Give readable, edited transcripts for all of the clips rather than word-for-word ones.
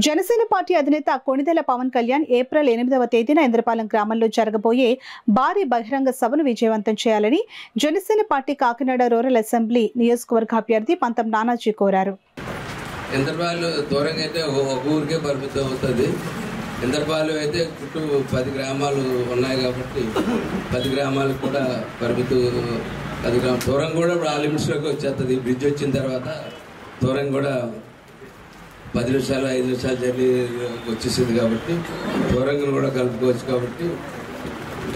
Janasena party అధినేత Konidela Pawan Kalyan April 8వ తేదీన ఇంద్రపాలెం గ్రామంలో జరగబోయే భారీ బహిరంగ సభను విజయవంతం చేయాలని Janasena party Kakinada rural assembly నియోజకవర్గ అభ్యర్థి పంతం నానాజీ కోరారు. ఇంద్రపాలెం దూరంగా అయితే ఒక ఊరికే పరిమితం అవుతుంది. ఇంద్రపాలెం అయితే చుట్టూ 10 గ్రామాలు ఉన్నాయి కాబట్టి 10 గ్రామాలకు కూడా పరిమితం. 10 గ్రామాల దూరం కూడా ఇప్పుడు ఆ లిమిట్స్లోకి వచ్చేస్తుంది. బ్రిడ్జ్ వచ్చిన తర్వాత దూరం కూడా 10 నిమిషాలు 5 నిమిషాలు జర్నీ వచ్చేసింది కాబట్టి దూరంగా కూడా కలుపుకోవచ్చు. కాబట్టి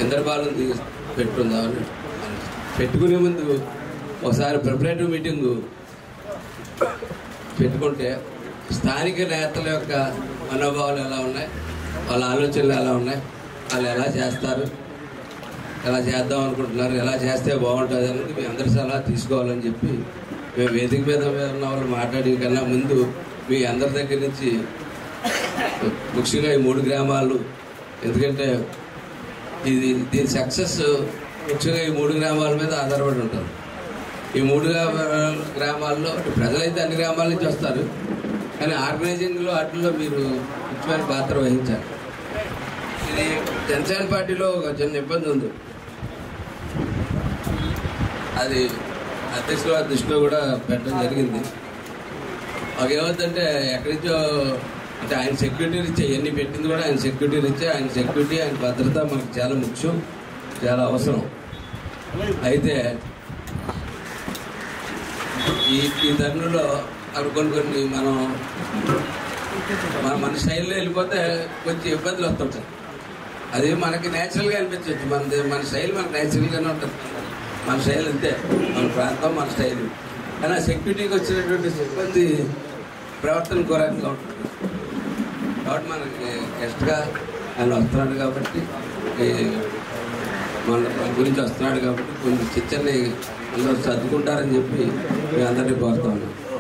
ఇంద్రపాలెం పెట్టుకుందామని పెట్టుకునే ముందు ఒకసారి ప్రిపరేటివ్ మీటింగు పెట్టుకుంటే స్థానిక నేతల యొక్క మనోభావాలు ఎలా ఉన్నాయి, వాళ్ళ ఆలోచనలు ఎలా ఉన్నాయి, వాళ్ళు ఎలా చేస్తారు, ఎలా చేద్దాం అనుకుంటున్నారు, ఎలా చేస్తే బాగుంటుంది అనేది మీ అందరి సలహా తీసుకోవాలని చెప్పి మేము వేదిక మీద ఉన్న వాళ్ళు మాట్లాడే కన్నా ముందు మీ అందరి దగ్గర నుంచి ముఖ్యంగా ఈ 3 గ్రామాలు, ఎందుకంటే దీని సక్సెస్ ముఖ్యంగా ఈ 3 గ్రామాల మీద ఆధారపడి ఉంటారు. ఈ 3 గ్రామాల్లో ప్రజలైతే అన్ని గ్రామాల నుంచి వస్తారు, కానీ ఆర్గనైజింగ్లో వాటిల్లో మీరు ముఖ్యమైన పాత్ర వహించాలి. ఇది జనసేన పార్టీలో ఒక చిన్న ఇబ్బంది ఉంది. అది అధ్యక్షుల దృష్టిలో కూడా పెట్టడం జరిగింది. మాకు ఏమవుతుందంటే ఎక్కడి నుంచో అంటే ఆయన సెక్యూరిటీ ఇచ్చే ఎన్ని పెట్టింది కూడా ఆయన సెక్యూరిటీ ఇచ్చే, ఆయన సెక్యూరిటీ ఆయన భద్రత మనకు చాలా ముఖ్యం, చాలా అవసరం. అయితే ఈ తరుణంలో అక్కడ కొన్ని మన స్టైల్లో వెళ్ళిపోతే కొంచెం ఇబ్బందులు వస్తుంటాయి. అది మనకి న్యాచురల్గా అనిపించవచ్చు. మన స్టైల్ మనకు న్యాచురల్గానే ఉంటుంది. మన స్టైల్ అంతే, మన ప్రాంతం మన స్టైల్. కానీ ఆ సెక్యూరిటీకి వచ్చినటువంటి సిబ్బంది ప్రవర్తన ఘోరంగా ఉంటుంది. కాబట్టి మనకి గెస్ట్గా ఆయన వస్తున్నాడు కాబట్టి మన గురించి వస్తున్నాడు కాబట్టి కొన్ని చిచ్చని అందరూ సర్దుకుంటారని చెప్పి మేము అందరినీ కోరుతా ఉన్నాం.